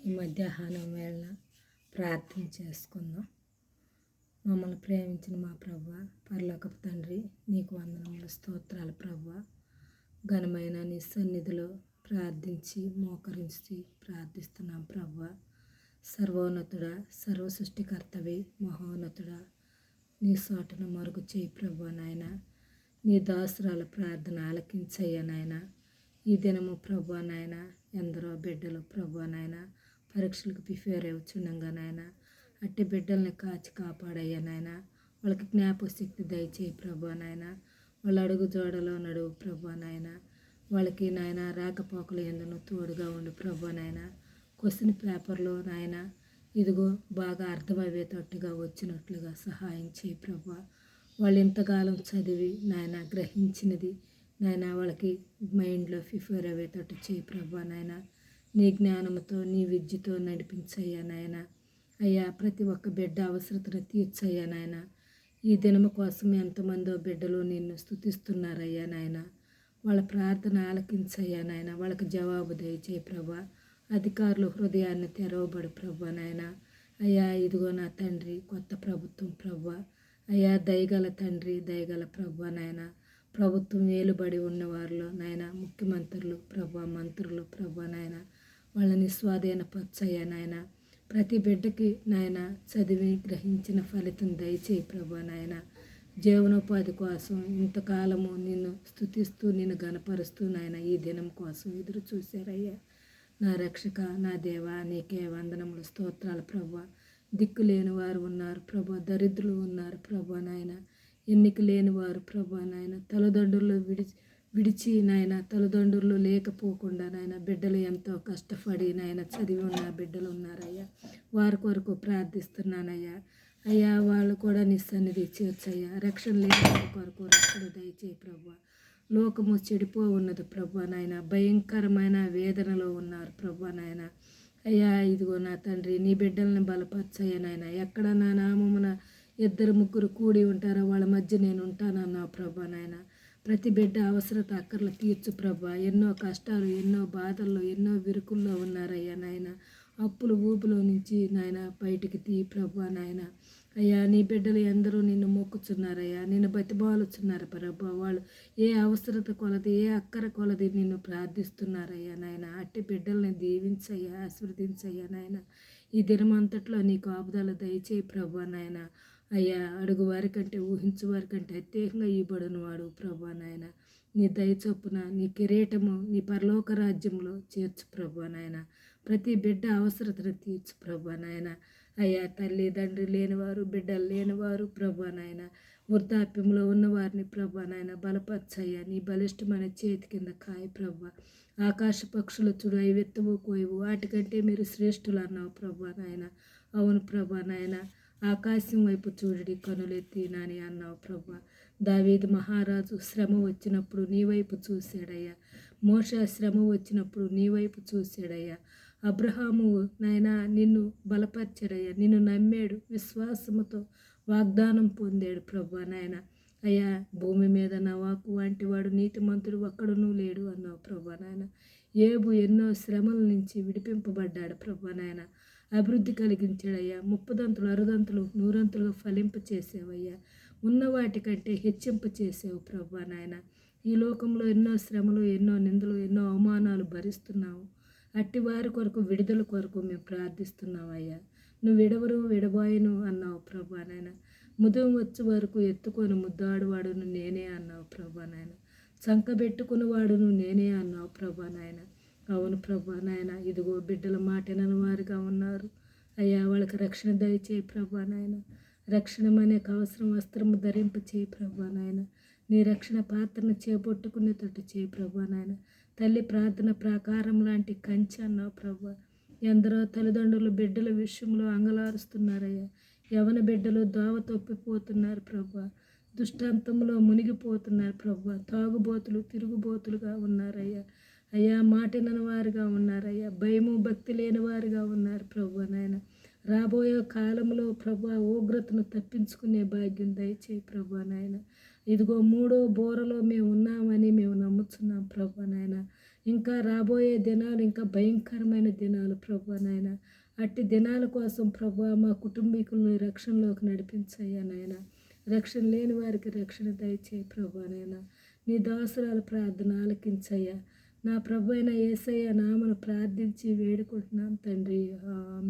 ఈ మధ్యాహ్నం వేళ ప్రార్థన చేసుకుందాం. మమ్మల్ని ప్రేమించిన మా ప్రభువా, పరలోకపు తండ్రి, నీకు వందనములు, స్తోత్రాలు ప్రభువా. ఘనమైన నీ సన్నిధిలో ప్రార్థించి మోకరించి ప్రార్థిస్తున్నాం ప్రభువా. సర్వోన్నతుడా, సర్వ సృష్టికర్తవి, మహోన్నతుడా, నీ సోటను మరుగు చేయి ప్రభువా. నాయన నీ దాసురాల ప్రార్థన ఆలకించయ్యా నాయన. ఈ దినము ప్రభువా నాయన, ఎందరో బిడ్డలు ప్రభువా నాయన పరీక్షలకు ప్రిపేర్ అవుతుండగా నాయన, అట్టి బిడ్డల్ని కాచి కాపాడయ్యా నాయన. వాళ్ళకి జ్ఞాపశక్తి దయచేయి ప్రభువా నాయన. వాళ్ళ అడుగు జోడలో నడువు ప్రభువా నాయన. వాళ్ళకి నాయన రాకపోకలు ఎందును తోడుగా ఉండు ప్రభువా నాయన. క్వశ్చన్ పేపర్లో నాయన ఇదిగో బాగా అర్థమయ్యేటట్టుగా వచ్చినట్లుగా సహాయం చేయి ప్రభువా. వాళ్ళు ఇంతకాలం చదివి నాయన గ్రహించినది నాయన వాళ్ళకి మైండ్లో ప్రిపేర్ అయ్యేటట్టు చేయి ప్రభువా నాయన. నీ జ్ఞానంతో నీ విద్యతో నడిపించయ్యా నాయన. అయ్యా, ప్రతి ఒక్క బిడ్డ అవసరతను తీర్చయ్యా నాయన. ఈ దినము కోసం ఎంతమందో బిడ్డలు నిన్ను స్తుతిస్తున్నారయ్యా నాయన. వాళ్ళ ప్రార్థన ఆలకించయ్యా నాయన. వాళ్ళకి జవాబు దయచేయి ప్రభా. అధికారులు హృదయాన్ని తెరవబడు ప్రభా నాయన. అయ్యా, ఇదిగో నా తండ్రి, కొత్త ప్రభుత్వం ప్రభా. అయ్యా, దయగల తండ్రి, దయగల ప్రభా నాయన. ప్రభుత్వం ఏలుబడి ఉన్నవారిలో నాయన ముఖ్యమంత్రులు ప్రభా, మంత్రులు ప్రభా నాయన, వాళ్ళని స్వాధీనపరచయ్యా నాయన. ప్రతి బిడ్డకి నాయన చదివి గ్రహించిన ఫలితం దయచేయి ప్రభా నాయన. జీవనోపాధి కోసం ఇంతకాలము నిన్ను స్తుతిస్తూ నిన్ను గణపరుస్తూ నాయన ఈ దినం కోసం ఎదురు చూశారయ్యా. నా రక్షక, నా దేవా, నీకే వందనములు, స్తోత్రాలు ప్రభా. దిక్కు లేని వారు ఉన్నారు ప్రభా, దరిద్రులు ఉన్నారు ప్రభా నాయన, ఎన్నిక లేని వారు ప్రభా నాయన, తల్లిదండ్రులు విడిచి నాయన, తల్లిదండ్రులు లేకపోకుండా నాయన బిడ్డలు ఎంతో కష్టపడి నాయన చదివి ఉన్న బిడ్డలు ఉన్నారయ్యా. వారి కొరకు ప్రార్థిస్తున్నానయ్యా. అయ్యా, వాళ్ళు కూడా నీ సన్నిధి చేర్చయ్యా. రక్షణ లేని వారి కొరకు రక్షణ దయచేయి ప్రభా. లోకము చెడిపో ఉన్నది ప్రభా నాయన, భయంకరమైన వేదనలో ఉన్నారు ప్రభా నాయన. అయ్యా, ఇదిగో నా తండ్రి, నీ బిడ్డల్ని బలపరచయ్యా నాయన. ఎక్కడ నా నామమున 2-3 కూడి ఉంటారో వాళ్ళ మధ్య నేను ఉంటానన్నా ప్రభా నాయన. ప్రతి బిడ్డ అవసరత అక్కర్లు తీర్చు ప్రభా. ఎన్నో కష్టాలు, ఎన్నో బాధల్లో, ఎన్నో విరుకుల్లో ఉన్నారయ్యా నాయన. అప్పులు ఊపులో నుంచి నాయన బయటికి తీ ప్రభా నాయన. అయ్యా, నీ బిడ్డలు ఎందరూ నిన్ను మొక్కుచున్నారయ్యా, నిన్ను బతిబాలుచున్నారు ప్రభా. వాళ్ళు ఏ అవసరత కొలది, ఏ అక్కర కొలది నిన్ను ప్రార్థిస్తున్నారయ్యా నాయన. అట్టి బిడ్డల్ని దీవించయ్యా, ఆశీర్వదించయ్యా నాయన. ఈ దినమంతట్లో నీ కాపుదల దయచేయి ప్రభా నాయన. అయ్యా, అడుగు వారి కంటే ఊహించు వారి కంటే అత్యేకంగా ఇవ్వబడిన వాడు ప్రభా నాయన. నీ దయ చొప్పున నీ కిరీటము నీ పరలోక రాజ్యంలో చేర్చు ప్రభా నాయన. ప్రతి బిడ్డ అవసరతను తీర్చు ప్రభా నాయన. అయ్యా, తల్లి తండ్రి లేనివారు, బిడ్డలు లేనివారు ప్రభా నాయన, వృద్ధాప్యంలో ఉన్నవారిని ప్రభా నాయన బలపరచయ్యా. నీ బలిష్టమైన చేతి కింద కాయ ప్రభా. ఆకాశ పక్షులు చూడు, అవి ఎత్తవు కోయవు, వాటికంటే మీరు శ్రేష్ఠులు అన్నావు ప్రభా నాయన. అవును ప్రభా నాయన. ఆకాశం వైపు చూడడి, కనులెత్తి నాని అన్నావు ప్రభా. దావీదు మహారాజు శ్రమ వచ్చినప్పుడు నీ వైపు చూశాడయ్యా. మోషే శ్రమ వచ్చినప్పుడు నీ వైపు చూశాడయ్యా. అబ్రహాము నాయన నిన్ను బలపరిచాడయ్యా, నిన్ను నమ్మాడు, విశ్వాసముతో వాగ్దానం పొందాడు ప్రభా నాయన. అయ్యా, భూమి మీద నవాకు వంటి వాడు నీతిమంతుడు ఒక్కడునూ లేడు అన్నావు ప్రభా నాయన. యోబు ఎన్నో శ్రమల నుంచి విడిపింపబడ్డాడు ప్రభా నాయన. అభివృద్ధి కలిగించాడయ్యా. 30 60 100 ఫలింప చేసావయ్యా. ఉన్న వాటికంటే హెచ్చింప చేసావు ప్రభా నాయన. ఈ లోకంలో ఎన్నో శ్రమలు, ఎన్నో నిందలు, ఎన్నో అవమానాలు భరిస్తున్నావు. అట్టి వారి కొరకు, విడుదల కొరకు మేము ప్రార్థిస్తున్నావయ్యా. నువ్వు విడవరు విడబాయను అన్నావు ప్రభా నాయన. ముదం వచ్చే వరకు ఎత్తుకొని ముద్దాడువాడును నేనే అన్నావు ప్రభా నాయన. చంకబెట్టుకుని వాడును నేనే అన్నావు ప్రభా నాయన. అవును ప్రభా నాయన. ఇదిగో బిడ్డల మాట వినని వారుగా ఉన్నారు అయ్యా. వాళ్ళకి రక్షణ దయచేయి ప్రభా నాయన. రక్షణమనే అవసరం వస్త్రము ధరింప చేయి ప్రభా నాయన. నీ రక్షణ పాత్రను చేపట్టుకునేటట్టు చేయి ప్రభా నాయన. తల్లి ప్రార్థన ప్రాకారం లాంటి కంచె అన్నావు ప్రభా. ఎందరో తల్లిదండ్రులు బిడ్డల విషయంలో అంగలారుస్తున్నారయ్యా. యవన బిడ్డలు దోవ తప్పిపోతున్నారు ప్రభా. దుష్టాంతంలో మునిగిపోతున్నారు ప్రభా. తాగుబోతులు, తిరుగుబోతులుగా ఉన్నారయ్యా. అయ్యా, మాటినని వారుగా ఉన్నారయ్యా. భయము భక్తి లేని వారుగా ఉన్నారు ప్రభా నాయన. రాబోయే కాలంలో ప్రభా ఉగ్రతను తప్పించుకునే భాగ్యం దయచేయి ప్రభా నాయన. ఇదిగో 3వ బోరలో మేము ఉన్నామని మేము నమ్ముతున్నాం ప్రభా నాయన. ఇంకా రాబోయే దినాలు ఇంకా భయంకరమైన దినాలు ప్రభా నాయన. అట్టి దినాల కోసం ప్రభా మా కుటుంబీకులను రక్షణలోకి నడిపించయ్యా నాయన. రక్షణ లేని వారికి రక్షణ దయచేయి ప్రభా నాయన. నీ దాసురాల ప్రార్థన ఆలకించయ్యా. నా ప్రభు అయిన యేసయ్య నామను ప్రార్థించి వేడుకుంటున్నాం తండ్రి. ఆమేన్.